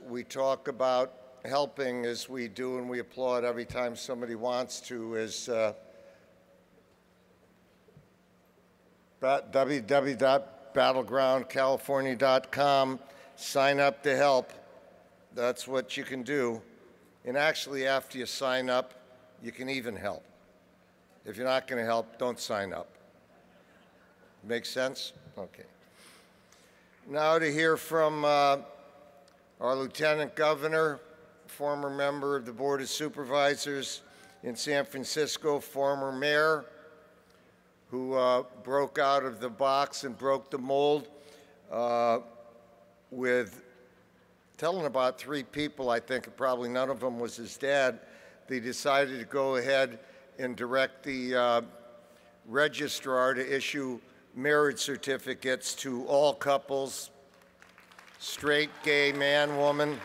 we talk about helping, as we do, and we applaud every time somebody wants to, is www.battlegroundcalifornia.com. Sign up to help. That's what you can do. And actually, after you sign up, you can even help. If you're not going to help, don't sign up. Make sense? Okay. Now to hear from our Lieutenant Governor, former member of the Board of Supervisors in San Francisco, former mayor, who broke out of the box and broke the mold with telling about 3 people, I think probably none of them was his dad. They decided to go ahead and direct the registrar to issue marriage certificates to all couples, straight, gay, man, woman.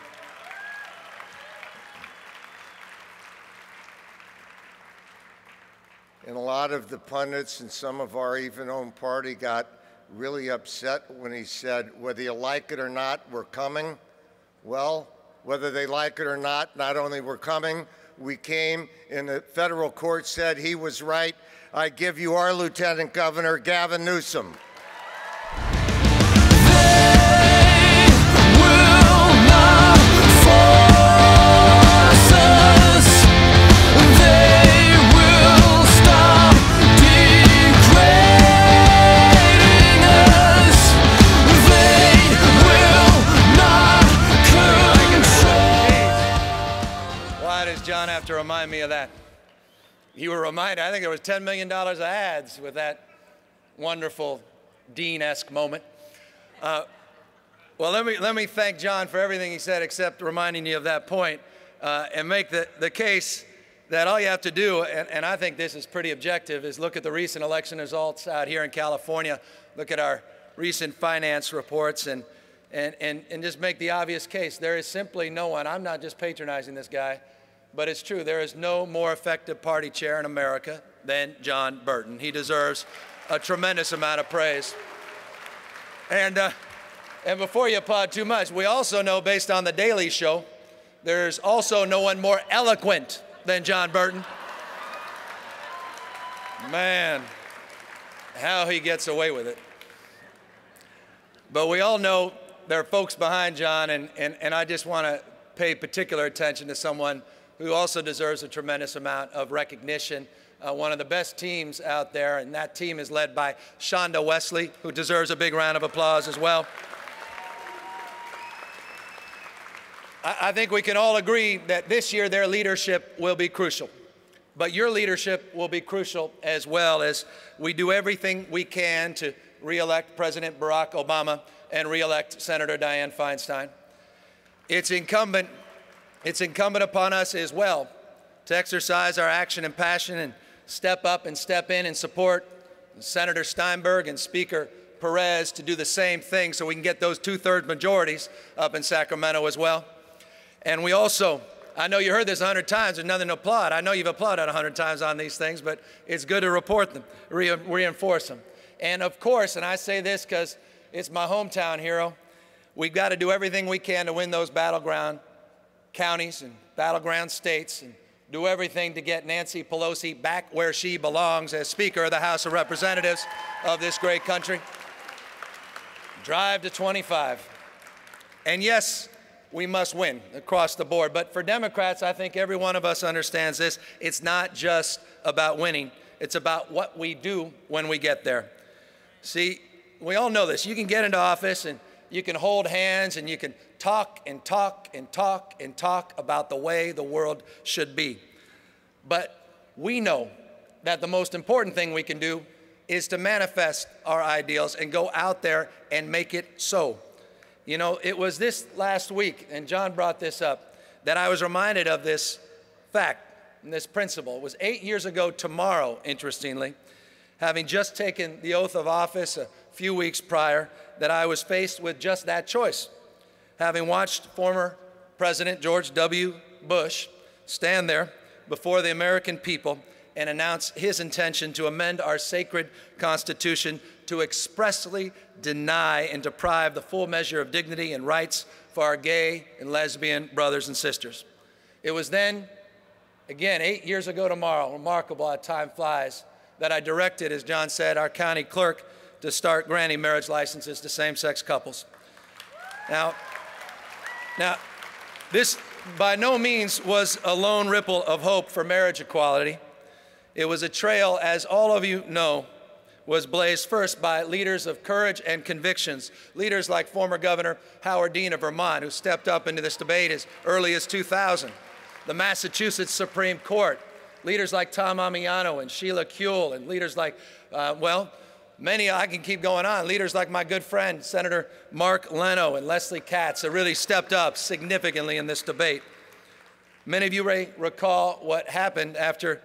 And a lot of the pundits and some of our even own party got really upset when he said, whether you like it or not, we're coming. Well, whether they like it or not only we're coming, we came, and the federal court said he was right. I give you our Lieutenant Governor, Gavin Newsom. John have to remind me of that. You were reminded, I think there was $10 million of ads with that wonderful Dean-esque moment. Well, let me thank John for everything he said except reminding you of that point, and make the case that all you have to do, and I think this is pretty objective, is look at the recent election results out here in California, look at our recent finance reports, and just make the obvious case. There is simply no one, I'm not just patronizing this guy, but it's true, there is no more effective party chair in America than John Burton. He deserves a tremendous amount of praise. And before you applaud too much, we also know, based on The Daily Show, there's also no one more eloquent than John Burton. Man, how he gets away with it. But we all know there are folks behind John, and I just want to pay particular attention to someone who also deserves a tremendous amount of recognition. One of the best teams out there, and that team is led by Shonda Wesley, who deserves a big round of applause as well. I think we can all agree that this year their leadership will be crucial. But your leadership will be crucial as well, as we do everything we can to re-elect President Barack Obama and re-elect Senator Dianne Feinstein. It's incumbent upon us as well to exercise our action and passion and step up and step in and support Senator Steinberg and Speaker Perez to do the same thing so we can get those 2/3 majorities up in Sacramento as well. And we also, I know you heard this 100 times, there's nothing to applaud. I know you've applauded 100 times on these things, but it's good to report them, reinforce them. And of course, and I say this because it's my hometown hero, we've got to do everything we can to win those battleground counties and battleground states, and do everything to get Nancy Pelosi back where she belongs as Speaker of the House of Representatives of this great country. Drive to 25. And yes, we must win across the board. But for Democrats, I think every one of us understands this. It's not just about winning. It's about what we do when we get there. See, we all know this. You can get into office and you can hold hands and you can talk and talk and talk and talk about the way the world should be. But we know that the most important thing we can do is to manifest our ideals and go out there and make it so. You know, it was this last week, and John brought this up, that I was reminded of this fact and this principle. It was 8 years ago tomorrow, interestingly, having just taken the oath of office a few weeks prior, that I was faced with just that choice. Having watched former President George W. Bush stand there before the American people and announce his intention to amend our sacred Constitution to expressly deny and deprive the full measure of dignity and rights for our gay and lesbian brothers and sisters. It was then, again, 8 years ago tomorrow, remarkable how time flies, that I directed, as John said, our county clerk to start granting marriage licenses to same-sex couples. Now, this by no means was a lone ripple of hope for marriage equality. It was a trail, as all of you know, was blazed first by leaders of courage and convictions, leaders like former Governor Howard Dean of Vermont, who stepped up into this debate as early as 2000, the Massachusetts Supreme Court, leaders like Tom Amiano and Sheila Kuehl, and leaders like, many, I can keep going on, leaders like my good friend, Senator Mark Leno and Leslie Katz, have really stepped up significantly in this debate. Many of you may recall what happened after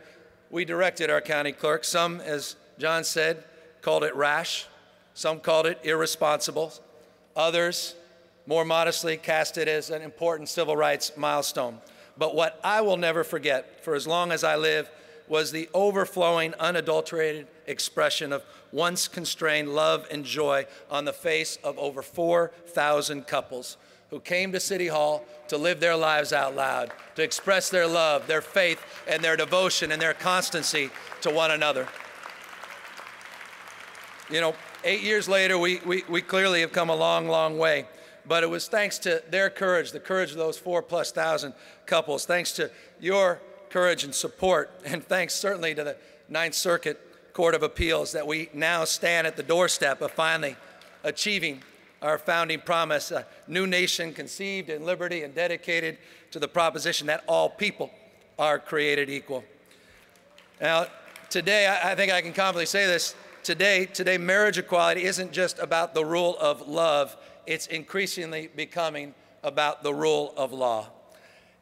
we directed our county clerk. Some, as John said, called it rash. Some called it irresponsible. Others, more modestly, cast it as an important civil rights milestone. But what I will never forget, for as long as I live, was the overflowing, unadulterated expression of once constrained love and joy on the face of over 4,000 couples who came to City Hall to live their lives out loud, to express their love, their faith, and their devotion and their constancy to one another. You know, 8 years later, we clearly have come a long, long way. But it was thanks to their courage, the courage of those 4,000+ couples, thanks to your courage and support, and thanks certainly to the Ninth Circuit Court of Appeals, that we now stand at the doorstep of finally achieving our founding promise, a new nation conceived in liberty and dedicated to the proposition that all people are created equal. Now, today, I think I can confidently say this, today marriage equality isn't just about the rule of love, it's increasingly becoming about the rule of law.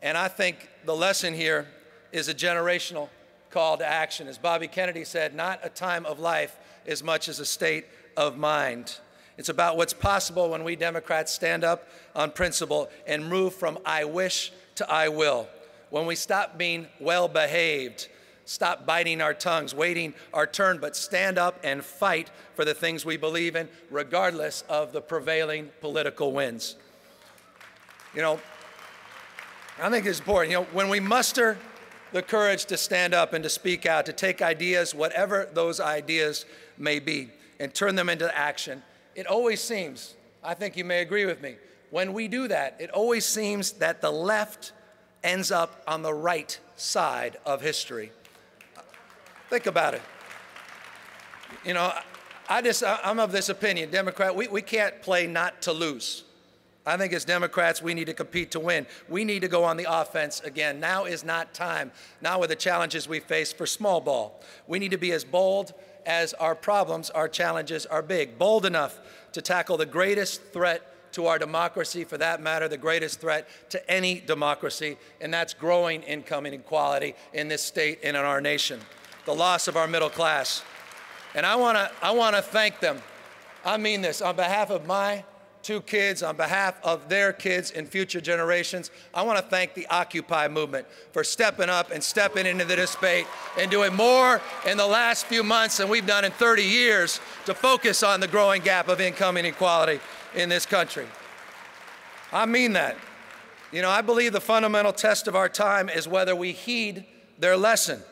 And I think the lesson here is a generational call to action. As Bobby Kennedy said, not a time of life as much as a state of mind. It's about what's possible when we Democrats stand up on principle and move from I wish to I will. When we stop being well-behaved, stop biting our tongues, waiting our turn, but stand up and fight for the things we believe in, regardless of the prevailing political winds. You know, I think it's important. You know, when we muster the courage to stand up and to speak out, to take ideas, whatever those ideas may be, and turn them into action, it always seems, I think you may agree with me, when we do that, it always seems that the left ends up on the right side of history. Think about it. You know, I'm of this opinion, Democrat, we can't play not to lose. I think as Democrats, we need to compete to win. We need to go on the offense again. Now is not time, not with the challenges we face, for small ball. We need to be as bold as our problems, our challenges are big. Bold enough to tackle the greatest threat to our democracy, for that matter, the greatest threat to any democracy, and that's growing income inequality in this state and in our nation. The loss of our middle class. And I want to thank them. I mean this, on behalf of my 2 kids, on behalf of their kids and future generations, I want to thank the Occupy movement for stepping up and stepping into this debate and doing more in the last few months than we've done in 30 years to focus on the growing gap of income inequality in this country. I mean that. You know, I believe the fundamental test of our time is whether we heed their lesson,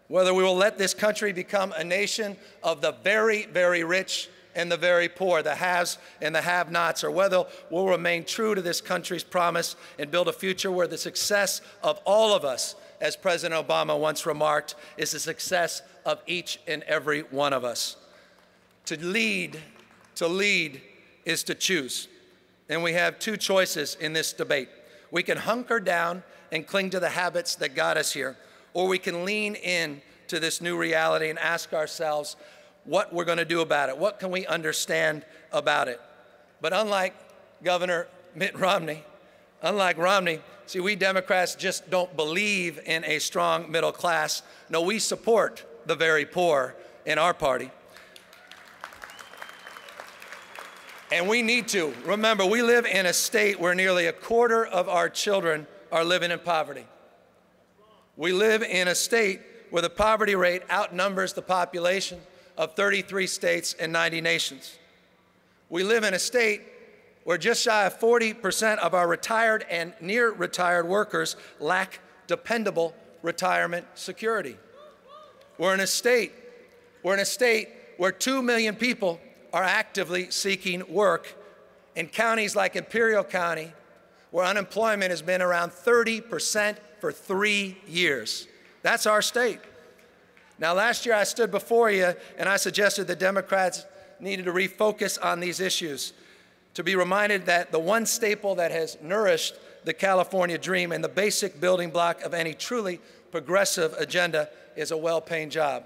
whether we will let this country become a nation of the very, very rich and the very poor, the haves and the have-nots, or whether we'll remain true to this country's promise and build a future where the success of all of us, as President Obama once remarked, is the success of each and every one of us. To lead is to choose. And we have 2 choices in this debate. We can hunker down and cling to the habits that got us here, or we can lean in to this new reality and ask ourselves what we're going to do about it. What can we understand about it? But unlike Governor Mitt Romney, see, we Democrats just don't believe in a strong middle class. No, we support the very poor in our party. And we need to. Remember, we live in a state where nearly 1/4 of our children are living in poverty. We live in a state where the poverty rate outnumbers the population, of 33 states and 90 nations. We live in a state where just shy of 40% of our retired and near retired workers lack dependable retirement security. We're in a state where 2 million people are actively seeking work in counties like Imperial County, where unemployment has been around 30% for 3 years. That's our state. Now, last year I stood before you and I suggested the Democrats needed to refocus on these issues, to be reminded that the one staple that has nourished the California dream and the basic building block of any truly progressive agenda is a well-paying job.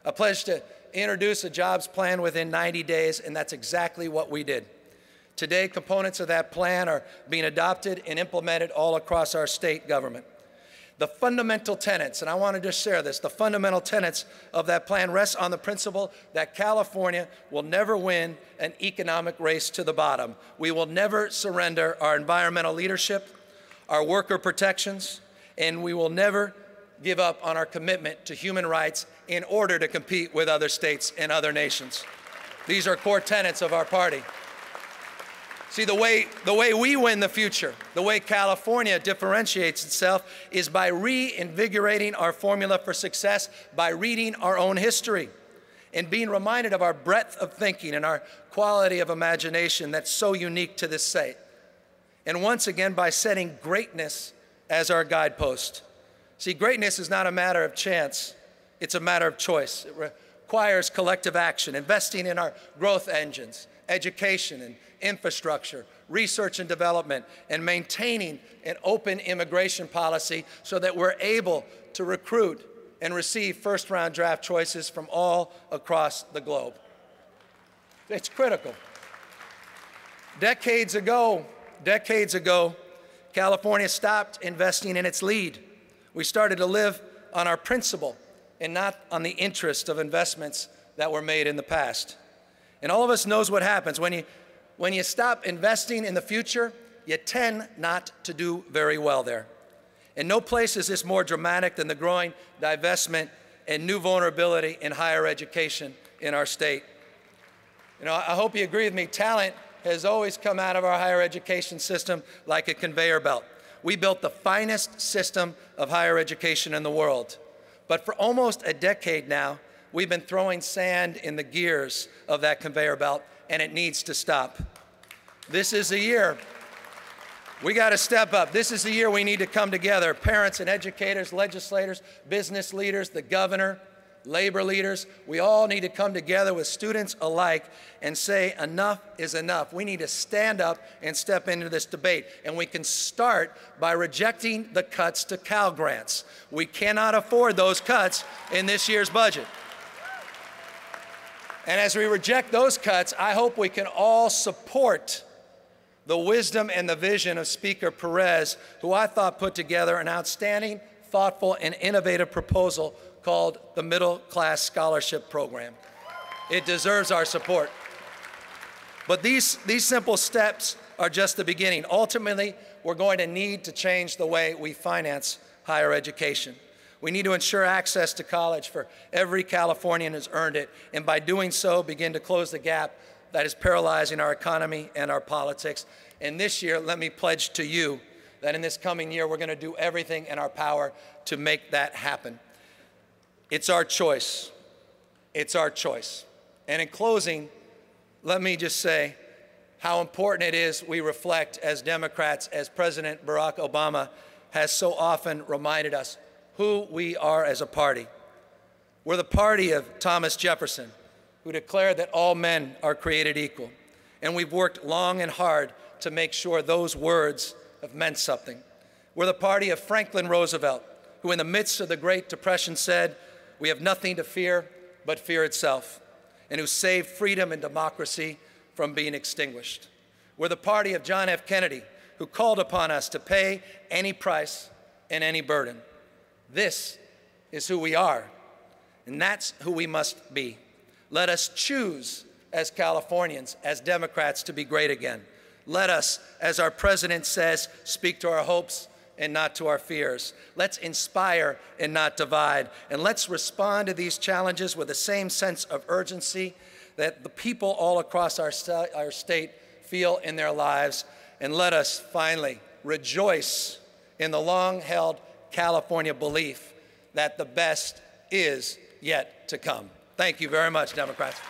I pledged to introduce a jobs plan within 90 days, and that's exactly what we did. Today, components of that plan are being adopted and implemented all across our state government. The fundamental tenets, and I want to just share this, the fundamental tenets of that plan rest on the principle that California will never win an economic race to the bottom. We will never surrender our environmental leadership, our worker protections, and we will never give up on our commitment to human rights in order to compete with other states and other nations. These are core tenets of our party. See, the way we win the future, the way California differentiates itself is by reinvigorating our formula for success, by reading our own history and being reminded of our breadth of thinking and our quality of imagination that's so unique to this state. And once again, by setting greatness as our guidepost. See, greatness is not a matter of chance, it's a matter of choice. It requires collective action, investing in our growth engines, education and infrastructure, research and development, and maintaining an open immigration policy so that we're able to recruit and receive first-round draft choices from all across the globe. It's critical. Decades ago, California stopped investing in its lead. We started to live on our principle and not on the interest of investments that were made in the past. And all of us knows what happens. When you stop investing in the future, you tend not to do very well there. And no place is this more dramatic than the growing divestment and new vulnerability in higher education in our state. You know, I hope you agree with me, talent has always come out of our higher education system like a conveyor belt. We built the finest system of higher education in the world. But for almost a decade now, we've been throwing sand in the gears of that conveyor belt, and it needs to stop. This is the year we got to step up. This is the year we need to come together, parents and educators, legislators, business leaders, the governor, labor leaders. We all need to come together with students alike and say enough is enough. We need to stand up and step into this debate, and we can start by rejecting the cuts to Cal grants. We cannot afford those cuts in this year's budget. And as we reject those cuts, I hope we can all support the wisdom and the vision of Speaker Perez, who I thought put together an outstanding, thoughtful, and innovative proposal called the Middle Class Scholarship Program. It deserves our support. But these simple steps are just the beginning. Ultimately, we're going to need to change the way we finance higher education. We need to ensure access to college for every Californian who's earned it, and by doing so, begin to close the gap that is paralyzing our economy and our politics. And this year, let me pledge to you that in this coming year, we're going to do everything in our power to make that happen. It's our choice. It's our choice. And in closing, let me just say how important it is we reflect as Democrats, as President Barack Obama has so often reminded us, who we are as a party. We're the party of Thomas Jefferson, who declared that all men are created equal. And we've worked long and hard to make sure those words have meant something. We're the party of Franklin Roosevelt, who in the midst of the Great Depression said, "We have nothing to fear but fear itself," and who saved freedom and democracy from being extinguished. We're the party of John F. Kennedy, who called upon us to pay any price and any burden. This is who we are, and that's who we must be. Let us choose as Californians, as Democrats, to be great again. Let us, as our president says, speak to our hopes and not to our fears. Let's inspire and not divide. And let's respond to these challenges with the same sense of urgency that the people all across our state feel in their lives. And let us finally rejoice in the long-held California belief that the best is yet to come. Thank you very much, Democrats.